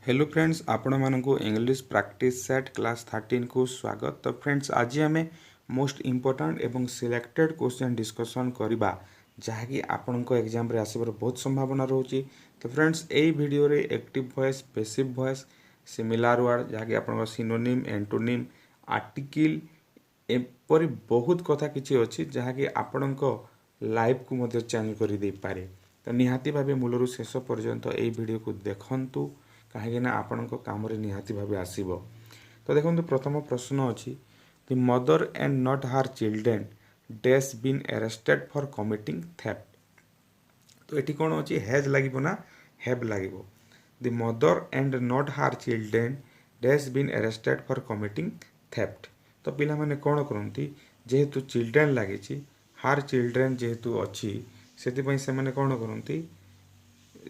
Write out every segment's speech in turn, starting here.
Hello friends आपण मानकु English practice set class 13 को स्वागत। तो फ्रेंड्स आज आम मोस्ट इम्पोर्टेंट एवं सिलेक्टेड क्वेश्चन डिस्कसन करवा जहाँकि आपण एग्जाम रे आसबार बहुत संभावना रोचे। तो फ्रेंड्स यही वीडियो रे active voice passive voice similar word जहाँकि आपण सिनोनिम एंटोनिम आर्टिकल एपरी बहुत कथा किसी अच्छी जहाँकि आपण लाइफ को मध्य चेंज कर दे पारे। तो निहाती भाव मूलर शेष पर्यंत यही वीडियो को देखंतु कहीं आपण कम निहाती भाव आसब। तो देखो प्रथम प्रश्न अच्छी the mother and not her children dash been arrested for committing theft. तो ये कौन अच्छी हैज लगे ना हैव लगे। The mother and not her children dash been arrested for committing theft. तो पिला माने कौन करती जेहेतु चिल्ड्रेन लगी हार चिल्ड्रेन जेहेतु अच्छी से माने कौन करती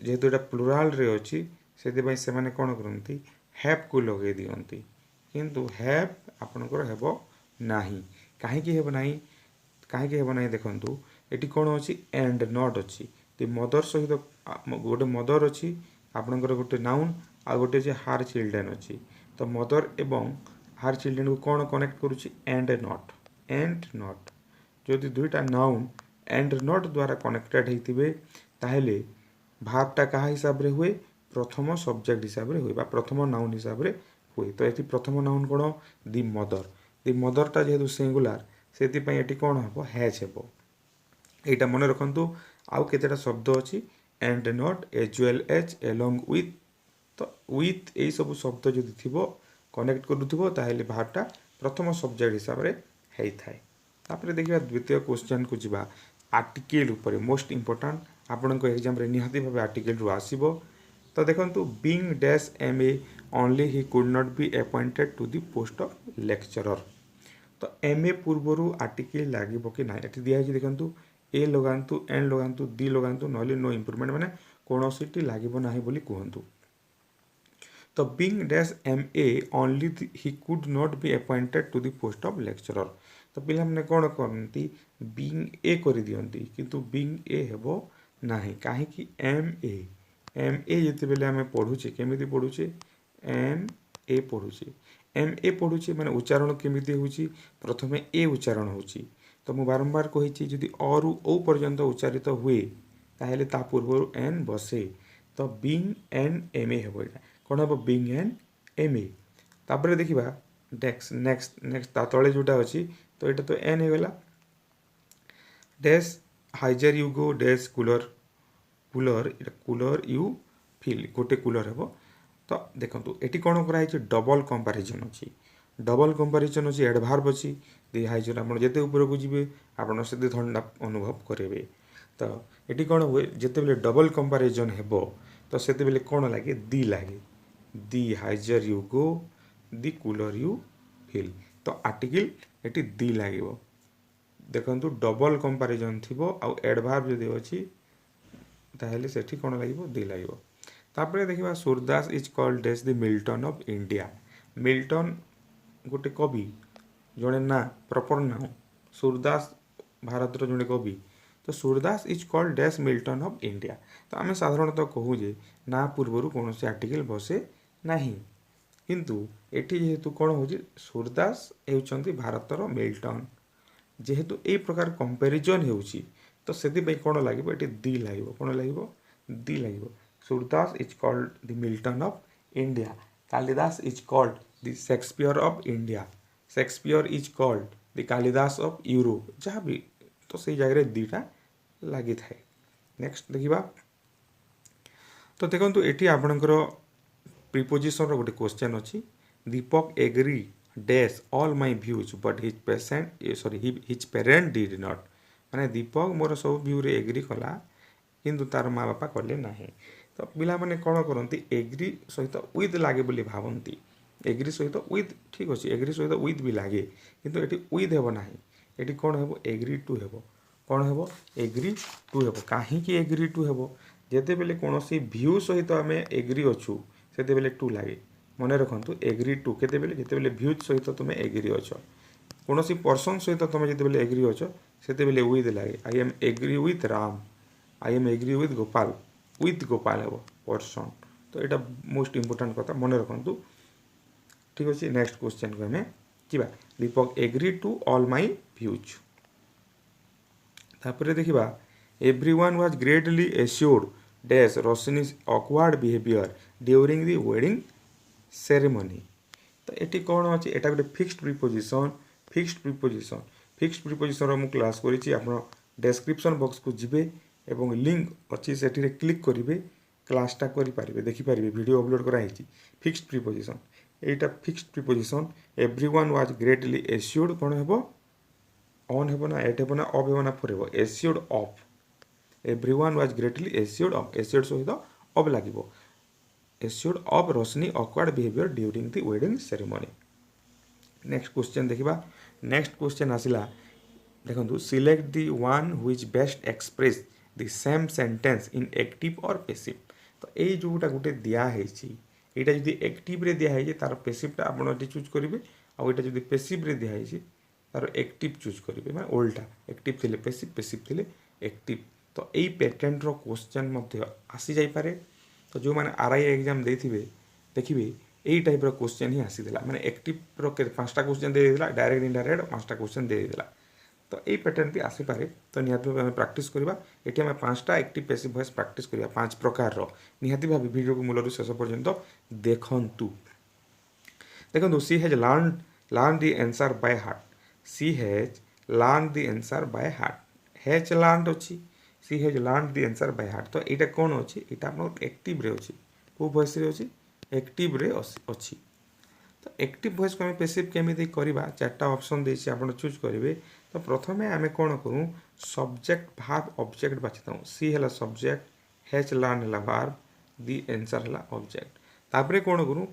जेहेतु यहाँ प्लुराल रे अच्छी से माने कौन करती हैव को लगे दियंती किंतु हैव आपणकर हेब नाही कहीं हेब नाही कहीं हेब नाही देखंतु एटी कौन अच्छी एंड नॉट अच्छी तो मदर सहित गोटे मदर अच्छी आपणकर गोटे नाउन आ गोटे जे हार चिल्ड्रेन अच्छी तो मदर एवं हार चिल्ड्रेन को कौन कनेक्ट करुच्ची एंड नॉट जदि दुईटा नाउन एंड नॉट द्वारा कनेक्टेड होते ताहले भार्बटा क्या हिसाब रे हुए प्रथम सब्जेक्ट हिसाब रे हुए प्रथम नाउन हिसाब रे हुए। तो ये प्रथम नाउन कौन दि मदरटा जेहेतु सिंगुलार से कौन हम हैज हेब यहाँ मन रखु। आउ केतेटा शब्द अच्छी and not as well as along with. तो विथ यही सब शब्द जदि थी कनेक्ट करूँ ताहले भार्बटा प्रथम सब्जेक्ट हिसाब रे होता है। देखिए द्वितीय क्वेश्चन को जीवा आर्टिकल उपर मोस्ट इम्पोर्टाट आपण एग्जाम रे निहाती भाव आर्टिकल रु आसीबो। तो देखंतु being dash M A only he could not be appointed to the post of lecturer. तो एम ए पूर्वर आर्टिकल लगे कि ना ये दिखाई देखंतु ए लगातु एंड लगातु दी लगातु नॉले नो इम्प्रूवमेंट माने कौन सी लगे ना बोली कहतु। तो being dash M A only he could not be appointed to the post of lecturer. तो पिला माने कौन करती बीइंग ए कर दियंती किंतु बीइंग ए हेबो नाही कहीं एम ए जिते बेले आम पढ़ुचे केमी पढ़ुचे एम ए पढ़ुचे माने उच्चारण केमी होची प्रथम ए उच्चारण होची। तो मु बारंबार कही जदि अ रु ओ पर्यंत उच्चारित हुए ताहले ता पूर्व एन बसे। तो बीइंग एन एम ए हेबो एटा कौन हम बीइंग एन एम ए। तापर देखिबा नेक्स्ट ता तले जोटा अच्छी तो यहाँ तो एन हो गला dash higher you go dash cooler you feel गोटे कूलर हे। तो देखो ये कौन कराई डबल कंपैरिजन अच्छी डबल कंपैरिजन अच्छी एडभार्ब अच्छी दि हाइजर आप जिते उपरक जी आपड़ से ठंडा अनुभव करेंगे। तो ये कौन हुए जिते बेले डबल कंपैरिजन हेब तो से कौन लगे the higher you go the cooler you feel. तो आर्टिकल ये दी लगे देखु डबल कंपैरिजन थी आउ एडभार्ब जदि अच्छी ताहले सेठी कौन लगे दी लगे। तापर देखिए Surdas is called as the Milton of India. Milton गोटे कवि जड़े ना प्रॉपर ना सूरदास भारत जड़े कवि। तो Surdas is called dash Milton of India. तो आम साधारणतः कहूँ जे ना पूर्वर कौन से आर्टिकल बसे नहीं किंतु एठी जेहेतु कौन हो सूरदास होउछंती भारतर मिल्टन जेहेतु यही प्रकार कंपैरिजन होउची तो से कौन लगे ये दी लगे कौन लगे दी लगे। Surdas is called the Milton of India Kalidas is called the Shakespeare of India Shakespeare is called the Kalidas of Europe जहाँ भी तो से जगह दीटा लगी थाए। नेक्स्ट देखिबा तो देखो ये आपणकर प्रिपोजिशन गोटे क्वेश्चन अच्छी Deepak agree dash all my views but his parent did not. माने दीपक मोर सब व्यू रे एग्री कला किंतु तार माँ बापा कले ना। तो पिला माने कौन करती एग्री सहित विथ लगे बोली भावती एग्री सहित विथ ठीक अच्छे एग्री सहित विथ भी लगे किंतु ये विथ हेब ना ये कौन हेब एग्री टू हेब कौन हेब एग्री टू हेब कहीं एग्री टू हेब जिते बेले कौन भ्यू सहित आम एग्री अच्छू से टू लगे मन रखु एग्री टू केते बेले भ्यू सहित तुम एग्री अछ कौन पर्सन सहित तुम जो एग्री अछ से विथ लगे I am agree with Ram I am agree with Gopal हे पर्सन तो यहाँ मोस्ट इंपोर्टाट कथा मन रखु ठीक अच्छे। नेक्स्ट क्वेश्चन को हमें जा Deepak agree to all my views तापर देखा everyone was greatly assured dash Roshni's awkward behaviour during the wedding ceremony तो ये कौन अच्छे यहाँ गोटे फिक्स्ड प्रिपोजिशन फिक्स्ड प्रिपोजिशन मु क्लास करी आप डेस्क्रिप्शन बॉक्स को जिबे एवं लिंक अच्छी से क्लिक करेंगे क्लासटा करेंगे देखिपारे वीडियो अपलोड कराई फिक्स्ड प्रिपोजिशन यहाँ fixed preposition everyone was greatly assured कौन हे ऑन हे ना एट हे ना अफ हे ना फोर हे assured of everyone was greatly assured of assured सहित अफ लगे assured of Roshni awkward behaviour during the wedding ceremony. Next question देखा नेक्स्ट क्वेश्चन आसला देखो select the one which best express the same sentence in active और passive तो ये जोटा गोटे दिखाई यहाँ जब एक्टिव रे दिखाई तार पैसिवटा आप चूज करेंगे आउटा जब पैसिव रे दिखाई तार एक्टिव चूज करेंगे मैं ओल्टा एक्टिव थे पैसिव थे एक्टिव तो यही पैटर्न रो क्वेश्चन आसी जापे तो जो मैंने आरआई एग्जाम देथिबे देखिए यही टाइप रो क्वेश्चन ही आसीला माने एक्टिव रो 5टा क्वेश्चन दे देला डायरेक्ट इनडायरेक्ट 5टा क्वेश्चन दे देला तो यही पैटर्न भी आसी पारे तो निहाती भाव प्रैक्टिस करबा एठी हम 5टा एक्टिव पैसिव वॉइस प्रैक्टिस करबा 5 प्रकार रो निहाती भाव वीडियो को मूलरु शेष पर्यंत देखंतु देखंतु she has learn the answer by heart she has learn the answer by heart has learn अछि she has learn the answer by heart तो यहाँ कौन अच्छी यहाँ आप एक्टिव रे अच्छी को वॉइस रे अच्छी एक्टिव रे अच्छी तो एक्टिव वॉइस को आम पैसिव केमी करवा 4टा ऑप्शन देछि आप चूज करेंगे तो प्रथमे आम कौन करूँ सब्जेक्ट भार्ब ऑब्जेक्ट बाछि दऊँ सी है सब्जेक्ट हैज लर्न है वर्ब दी आंसर है ऑब्जेक्ट तापरे कौन करूँ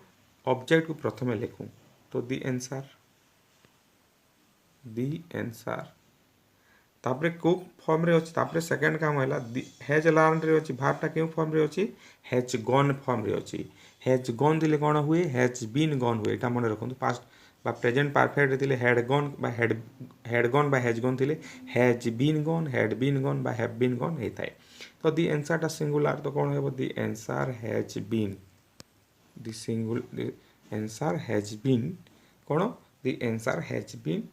ऑब्जेक्ट को प्रथमे लिखूँ तो दी आंसर तापरे को फॉर्म रे अछि तापरे सेकंड काम हैला हैज लर्न रे अछि भार्बटा केउ फॉर्म रे अछि हैज गॉन फॉर्म रे अछि हैज गॉन दिले कोन हुए हैज बीन गॉन हुए एटा मन रखंतु पास्ट बा प्रेजेंट परफेक्ट दिले हैड गॉन बा हैड गॉन बा हैज गॉन दिले हैज बीन गॉन बा हैव बीन गॉन हेताय तो दी आंसर टा सिंगुलर तो कोन हेबो the answer has been the answer has been कोन दी आंसर हैज बीन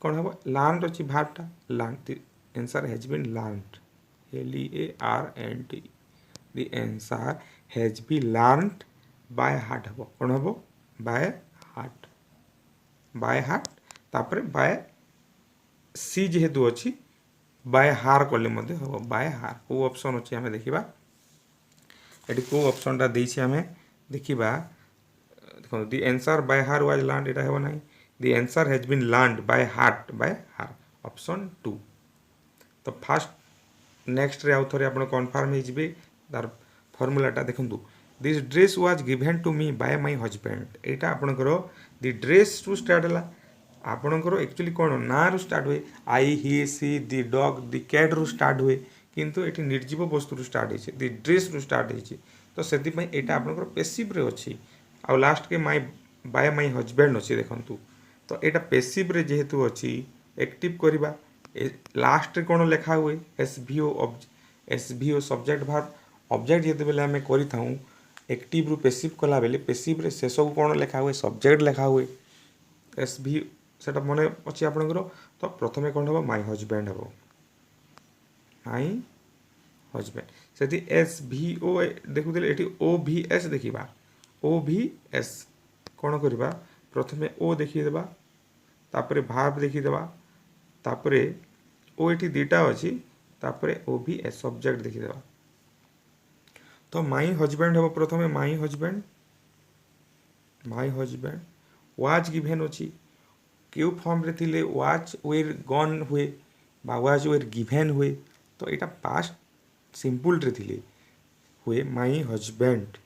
कौन हम लर्न अच्छी भार्बटा learn the answer has been learned LEARNT the answer has been learned by heart हम कौन हम बाय हार्ट तापर बाय सी जेहेतु अच्छी बाय हार कले हम बाय हार को ऑप्शन अच्छी आम देखा ये को ऑप्शनटा देछि आम देखा देखो द आंसर बाय हार वाज लर्नड एटा हेबो नाही The answer has been learned by heart by her. Option 2. तो फास्ट नेक्स्ट रे आउ थरे आपण कन्फर्म हे जिबे तार फार्मूलाटा देखंतु this dress was given to me by my husband एटा आपणकर दि ड्रेस टू स्टार्ट हला आपणकर एक्चुअली कोन ना रु स्टार्ट हुए आई ही सी दि डॉग दि कैट रु स्टार्ट हुए किंतु एठी निर्जीव वस्तु रु स्टार्ट हेछि दि ड्रेस रु स्टार्ट हेछि तो सेति पय एटा आपणकर पैसिव रे अछि आ लास्ट के माय बाय माय हस्बैंड अछि देखंतु तो यहाँ पैसिव रे जेहेतु अच्छी एक्टिव करवा लास्ट रे कौन लिखा हुए एसभीओ सब्जेक्ट भार्ब ऑब्जेक्ट जेते बेले आम करूँ एक्टिव रु पैसिव कला बेले पैसिव रे शेष को कौन लिखा हुए सब्जेक्ट लिखा हुए एसभीओ सेटा मन अच्छी आपंकर तो प्रथमे कौन हम माय हस्बैंड हम माय हस्बैंड से एसभीओ देखुले ये OVS देखा OVS कौन करवा प्रथमे ओ देखीदेबा तापरे भार्ब देखीदेबा तापरे ओ एठी दुटा अछि तापरे OVS सब्जेक्ट देखीदेबा तो माय हस्बैंड हम प्रथमे माय हस्बैंड वाज गिवन अछि क्यू फॉर्म रे थिले वाज वेर गॉन हुए बा वाज वेर गिवन हुए तो एटा पास्ट सिंपल रे थिले हुए माय हस्बैंड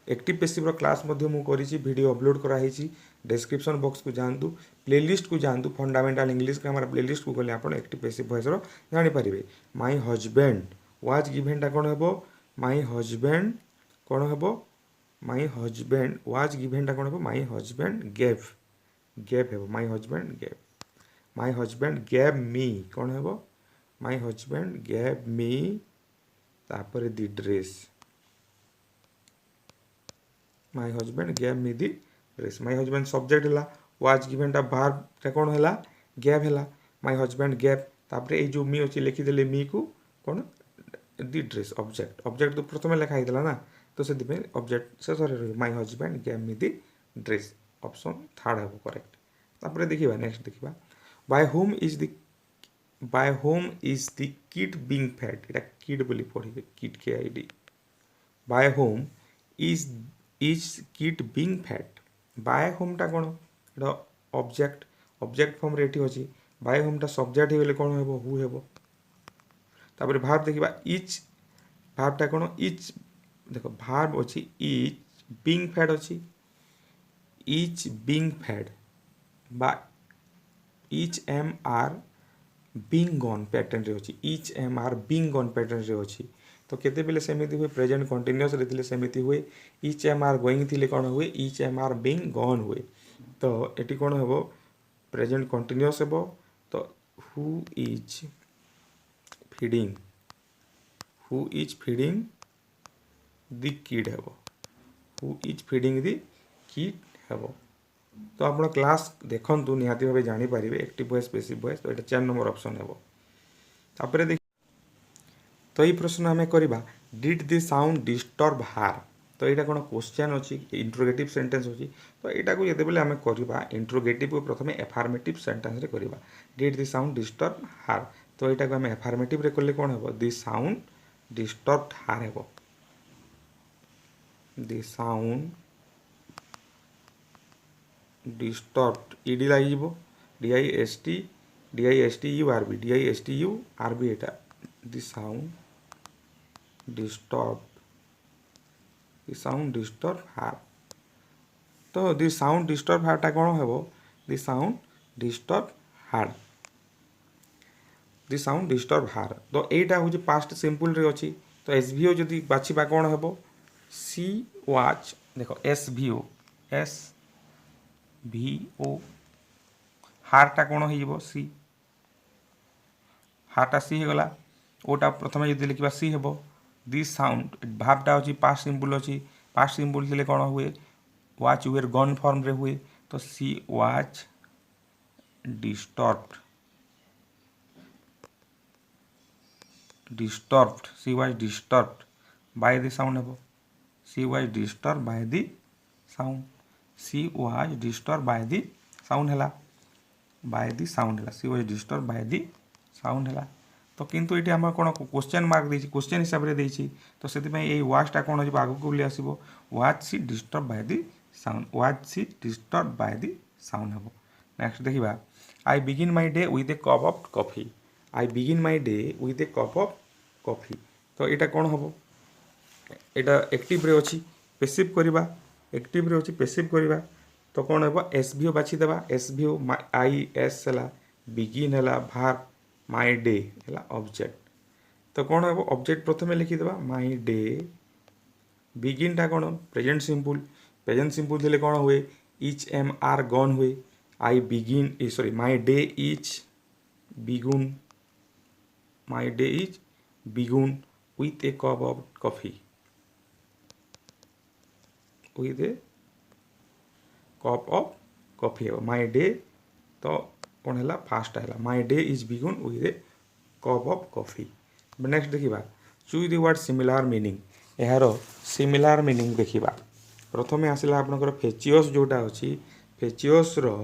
एक्टिव पैसिव रो क्लास मध्य मु करिछि वीडियो अपलोड करा हिछि डिस्क्रिप्शन बॉक्स को जानतु प्लेलिस्ट को जानतु फंडामेंटल इंग्लिश का हमारा प्लेलिस्ट को गले आपण एक्टिव पैसिव वॉइस रो जानि परिबे माय हस्बैंड वाज गिवन टा कोन हेबो माय हस्बैंड कोन हेबो माय हस्बैंड वाज गिवन टा कोन हेबो माय हस्बैंड गेव हेबो माय हस्बैंड गेव मी कोन हेबो माय हस्बैंड गेव मी तापर the dress my husband gave me the dress my husband subject है was given टा वर्ब कौन है गेव है माय हजबैंड गेव तापर जो मी अच्छी लिखिदे मी को कौन दी ड्रेस ऑब्जेक्ट तो प्रथम लिखाई ना तो से ऑब्जेक्ट शेष रही my husband gave me the dress option third है करेक्ट तापर देखिबा नेक्स्ट देखिबा by whom is the kid being fed एटा किड बोली पढ़िबे किड के आईडी by whom is kid being fed by whom टा कोन एटा ऑब्जेक्ट फॉर्म रे एठी अछि बाय होम टा सब्जेक्ट हे गेले कोन हेबो हु हेबो तापर भार्ब देखिबा इज भार्ब टा कोन इज देखो भार्ब अछि इज बीइंग फेड अछि इज बीइंग फेड बा is am are being gone pattern रे अछि is am are being gone pattern रे अछि तो केते बेले सेमिति हुए प्रेजेंट कंटीन्यूअस रे थिले सेमिति हुए इच एम आर गोइंग थिले कोन हुए is am are being gone हुए तो एटी कोन हेबो प्रेजेंट कंटीन्यूअस हेबो तो who is feeding the kid हेबो who is feeding the kid हेबो तो आप क्लास देखु निहाती भाव जानीपर एक्टिव वॉइस पैसिव वॉइस तो ये 4 नंबर ऑप्शन है तापर देख तो ये प्रश्न आम करवा डिड द साउंड डिस्टर्ब हार तो यहाँ कौन क्वेश्चन अच्छी इंट्रोगेटिव सेंटेंस अच्छी तो यहाँ को जिते आम करवा इंट्रोगेटिव को प्रथम एफर्मेटिव सेंटेंस रे करवा डिड द साउंड डिस्टर्ब हार तो यहाँ को आम एफर्मेटिव रे कले कौन हे द साउंड डिस्टर्ब हार हे द साउंड डिस्टर्ब ईडी लगे DISTURB Etah the sound disturb हार तो द साउंड डिस्टर्ब हार टा कौन हेबो द साउंड डिस्टर्ब हार तो एटा हूँ पास्ट सिंपल रे अच्छी तो SVO जदि बाछिबा कौन हेबो सी वाच देखो SVO हारटा कौन हो सी हारटा सी होगला ओटा प्रथम जो लिखा सी हे दि साउंड भावटा अच्छी पास्ट सिंपल अच्छी पास्ट सिंपल थे कौन हुए वाच वेर गन फॉर्म रे हुए तो she was disturbed she was disturbed by the sound हे she was disturb by the sound she was disturb by the sound है she was disturb by the sound है तो किंतु ये आम कौन क्वेश्चन मार्क देछि क्वेश्चन हिसाब से देछि तो से वाचटा कौन हो आगे बोली आसो was she disturb by the sound was she disturb by the sound हे नेक्स्ट देखा I begin my day with a cup of coffee I begin my day with a cup of coffee तो यहाँ कौन हम यहाँ active रे अच्छी passive करवा एक्टिव रे अच्छी पेसिव करवा तो कौन हे SVO बाछीदेवा SVO IS है बिगिन है भार माय डे है ऑब्जेक्ट तो कौन हे ऑब्जेक्ट प्रथम लिखिदेवा माय डे बिगिन टा कौन प्रेजेंट सिंपल थे कौन हुए इच एम आर गन हुए I begin sorry my day is begun my day is begun with a cup of coffee with a cup of coffee my day तो कौन है fast है my day is begun with a cup of coffee next देखा choose the word similar meaning यार similar meaning देखा प्रथम आसला आपनकर फेचियस जोटा अच्छी फेचियस रो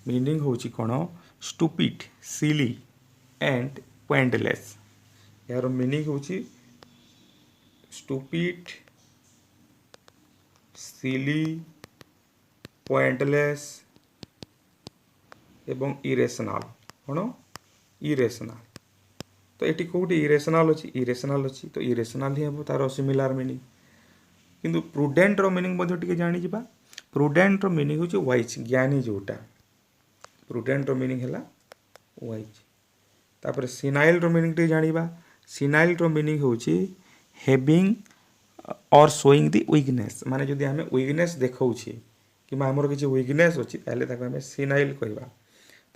मीनिंग होची कौन स्टूपिड सिली एंड पॉइंटलेस यार मीनिंग होची स्टूपिड सिली पॉइंटलेस एवं इरेशनल कौन इरेशनल तो ये कौटे इरेशनल अच्छी तो इरेशनल ही हम तार सिमिलार मीनिंग किंतु प्रुडेंट रो मीनिंग टी जानी प्रुडेंट रो मीनिंग होची वाइज ज्ञानी जोटा प्रुडेंट रो मीनिंग है वाइज तापर सिनाइल रो मीनिंग टी जानिबा सिनाइल रो मीनिंग होची हैविंग और शोइंग द वीकनेस माने जदि हमें वीकनेस देखाउछी कि आमर किसी वीकनेस अच्छी ताले ताको हमें सिनाइल कहबा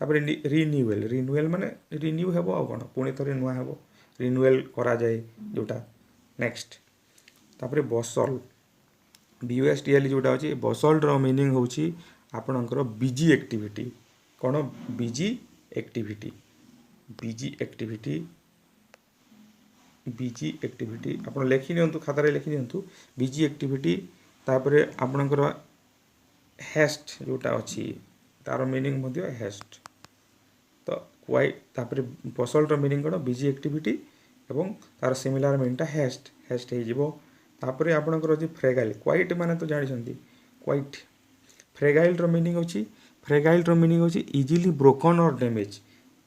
तापर रिन्यूएल माने रिन्यू हेबो आ कोन पुणी थरे नुआ हेबो रिन्यूएल करा जाए जोटा नेक्स्ट तापर बसल BUSTL जोटा अच्छी बसल्टर मीनिंग होची आपणकर बिजी एक्टिविटी कौन बिजी एक्टिविटी बिजी एक्टिविटी आप लिखि नियंतु खातार लिखि नियंतु बिजी एक्टिविटी तापर आपणकर हेस्ट जोटा अच्छी तार मीनिंग मध्य हेस्ट तो क्वाइट तापर बसल्टर मीनिंग कौन बिजी एक्टिविटी एवं तार सिमिलार मीनिंगटा हेस्ट हो तापर आपणकर अच्छी फ्रेगाइल क्वाइट माने तो जानते क्वाइट फ्रेगाइल मीनिंग अच्छी फ्रेगाइल मीनिंग अच्छी इजिली ब्रोकन और डैमेज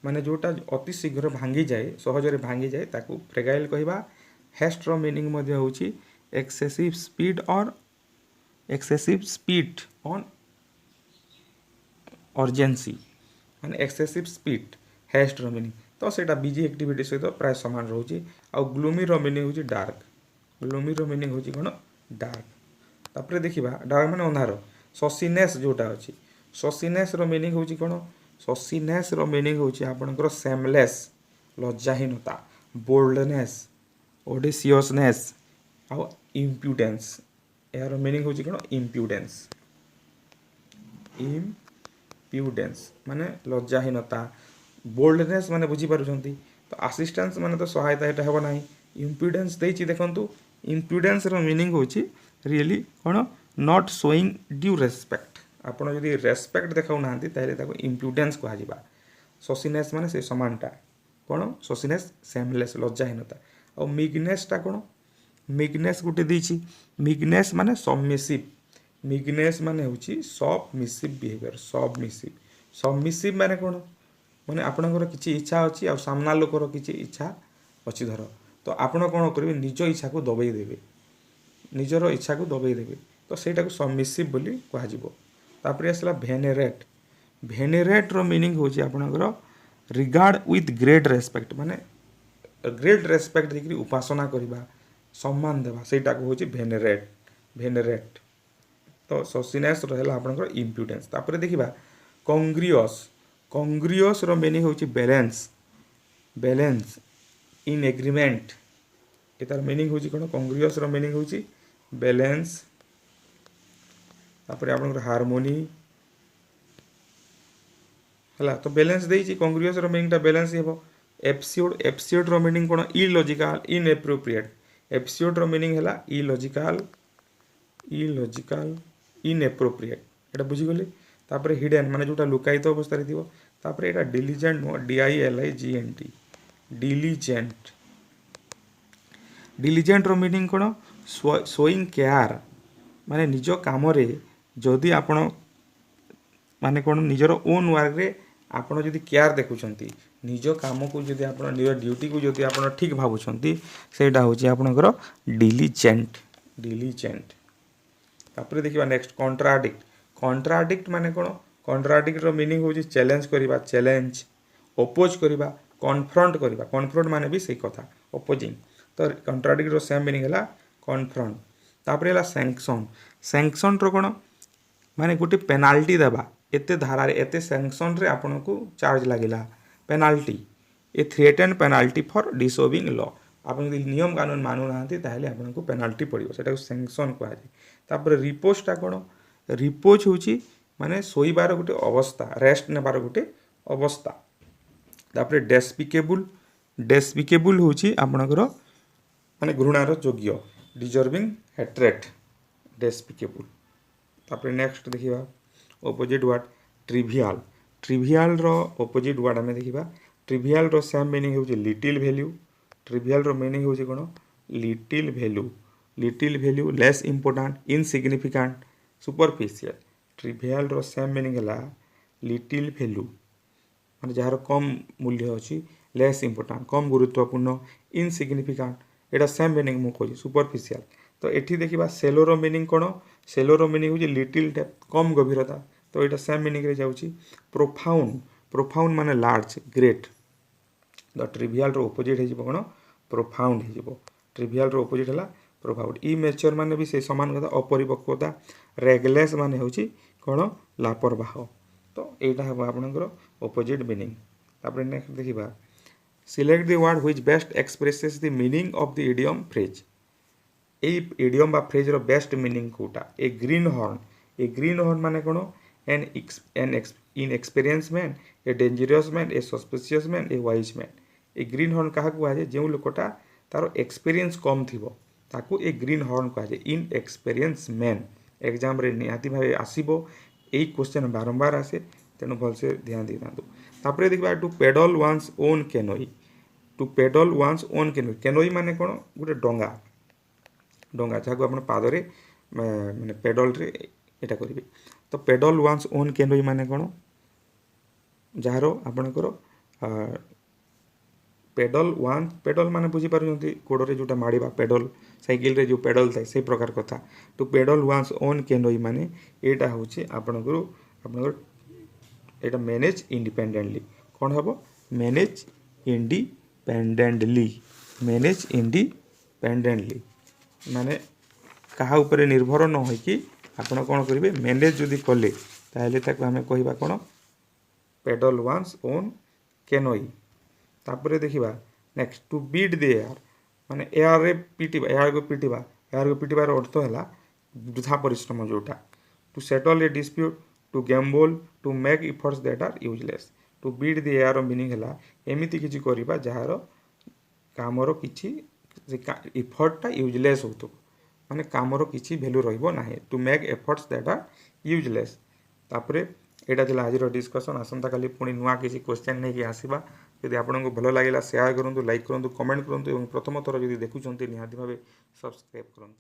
माने जोटा अति शीघ्र भांगी जाए सहजरे भांगी जाए ताकू फ्रेगाइल कहवा हेस्ट मीनिंग मध्य होची एक्सेसिव स्पीड ऑन अर्जेन्सी माने एक्सेसिव स्पीड हेस्ट मीनिंग तो सेटा बिजी एक्टिविटी सहित प्राय सामान रोचे आ ग्लूमी मीनिंग होची डार्क ग्लूमी मीनिंग होची कोन डार्क तापर देखिबा डार्क माने अंधार ससीनेस जोटा अछि ससीनेस मीनिंग होची कोन ससीनेस मीनिंग होची आपनकर सेमलेस लज्जाहीनता बोल्डनेस ओडिसियसनेस आ इम्प्यूडेंस यार मीनिंग होची कोन इम्प्यूडेंस माने लज्जाहीनता बोल्डनेस माने बुझी पारुछंती तो असिस्टेंस माने तो सहायता एटा हेबो नाही इम्प्यूडेंस देछि देखंतु इम्प्यूडेंस मीनिंग होची really cone not showing due respect आपण जदि रेस्पेक्ट देखाउ नांती ताले ताको इम्प्यूडेंस कहा जिबा ससीनेस माने से समानता कोन ससीनेस सेमलेस लज्जाहीनता और मिगनेस ता कोन मिगनेस गुटे देछि मिगनेस माने सबमिसिव मिगनेस माने होची सबमिसिव बिहेवियर सबमिसिव माने कोन माने आपणकर किछि इच्छा अछि आ सामना लोकर किछि इच्छा अछि धर तो आपण कोन करिवे निज इच्छा को दबेई देबे निजर इच्छा को दबेई देबे तो सेटा को सबमिसिव बोली कहा जिवो तापर आसला भेनेरेट मीनिंग होची आपणकर रिगार्ड विथ ग्रेट रेस्पेक्ट माने ग्रेट रेस्पेक्ट देखि उपासना करबा सम्मान देबा सेटा को होची भेनेरेट तो ससीनेस रहला आपणकर इम्प्यूडेंस तापर देखिबा कंग्रियस मीनिंग होची बैलेंस इन एग्रीमेंट एतार मीनिंग होची कोन कंग्रियस मीनिंग होची बैलेंस तापर आपनकर हार्मोनी हला तो बैलेंस देछि कंग्रुअस रो मीनिंग ता बैलेंस हेबो एब्सर्ड रो मीनिंग कोन इलॉजिकल इनएप्रोप्रिएट एब्सर्ड रो मीनिंग हला इलॉजिकल इनएप्रोप्रिएट एटा बुझी गेले तापर हिडन माने जोटा लुकायित अवस्था रे दिबो तापर एटा डिलिजेंट नो DILIGENT डिलिजेंट रो मीनिंग कोन शोइंग केयर माने निज काम रे जदि आपण माने कोन निजर ओन वर्क रे आपण जदि केयर देखुछंती निज काम को जदि आपण निज ड्यूटी को जदि आपण ठीक भाबुछंती सेटा होची आपणकर डिलिजेंट तापर देखिबा नेक्स्ट कॉन्ट्राडिक्ट माने कोन कॉन्ट्राडिक्ट रो मीनिंग होची चैलेंज ओपोज करबा कन्फ्रंट माने भी सही कथा ओपोजिंग तो कॉन्ट्राडिक्ट रो सेम मीनिंग हला कन्फ्रंट तापर हला सैंक्शन रो कोन माने गोटे पेनाल्टी देबा एते धारा रे एते सैंक्शन रे आपन को चार्ज लागिला penalty a threaten penalty for disobeying law आपन यदि नियम कानून मानु नाहंती ताहले आपन को पेनाल्टी पड़िबो सेटा को सैंक्शन कहा जाय तापर रिपोज ता कोन रिपोज होची माने सोईबार गोटे अवस्था रेस्ट नेबार गोटे अवस्था तापर डेस्पिकेबल होची आपनकर माने घृणार योग्य डिजर्विंग हेट्रेट डेस्पिकेबल तापर नेक्स्ट देखिबा ऑपोजिट वर्ड ट्रिवियल रो ऑपोजिट वर्ड हमें देखिबा ट्रिवियल रो सेम मीनिंग होची लिटिल वैल्यू ट्रिवियल रो मीनिंग होची कोन little value less important insignificant superficial trivial रो सेम मीनिंग हला लिटिल वैल्यू माने जहार कम मूल्य अछि लेस इंपोर्टेंट कम गुरुत्वपूर्ण इनसिग्निफिकेंट एटा सेम मीनिंग मु कहू सुपरफिशियल तो एठी देखिबा सेलो रो मीनिंग कोन सेलो रो मीनिंग होची लिटिल डेप्थ कम गभीरता तो एटा सेम मीनिंग रे जाउची प्रोफाउंड माने लार्ज ग्रेट द ट्रिवियल रो ऑपोजिट हे जिवो कोन प्रोफाउंड हे जिवो ट्रिवियल रो ऑपोजिट हला प्रोफाउंड इमेच्योर माने भी से समान कथा अपरिपक्वता रेगलेस माने होची कोन लापरवाह तो एटा हे आपनकर ऑपोजिट मीनिंग तापर नेक्स्ट देखिबा select the word which best expresses the meaning of the idiom phrase idiom बा फ्रेज रो बेस्ट मीनिंग कोटा ए ग्रीन हॉर्न माने कोन an inexperience man a dangerous man a suspicious man a wise man a greenhorn क्या कहुए जो लोकटा तार एक्सपीरियंस कम थी ताकू ए ग्रीन हॉर्न कहुए इनएक्सपीरियंस मैन एग्जाम रे निहाती भाव आसब यही क्वेश्चन बारंबार आसे तेणु भलसे ध्यान दे तापर देखा to paddle one's own canoe to paddle one's own canoe माने कौन गोटे डंगा डंगा जहाँ आप पादरे माने पेडल रे एटा करेंगे तो पेडल वान्स ओन कैनोई माने कौन जार आपणकर पेडल माने बुझीपार गोड़े जोटा माड़ा पेडल साइकिल रे जो पेडल थाए से प्रकार कथा to paddle one's own canoe माने एटा हूँ आपणकर एटा मैनेज इंडिपेंडेंटली कौन हम मैनेज इंडिपेंडेंटली माने कहा ऊपर निर्भर न हो कि आपण कौन करेंगे मैनेज जदि कले ताहले ताको आमे कहिबा कौन पेडल वान्स ओन कैनोई तापर देखा next to beat the air माने एयर रे पिटिबा एयर को पिटिबार अर्थ है वृथा परिश्रम जोटा to settle a dispute to gamble to make efforts that are useless to beat the air meaning है एमती किसी करवा जार कामर किसी इफर्टा यूजलेस हो माने कामर किसी भैल्यू रहा to make efforts that are useless तापर यहाँ था आज डिस्कसन आसंता काली पुणी नुआ किसी क्वेश्चन नहीं आसवा यदि आपको भल लगे शेयर करूँ लाइक करूँ कमेंट करूँ प्रथम थर जब देखुं निहाती भाव सब्सक्राइब करूँ।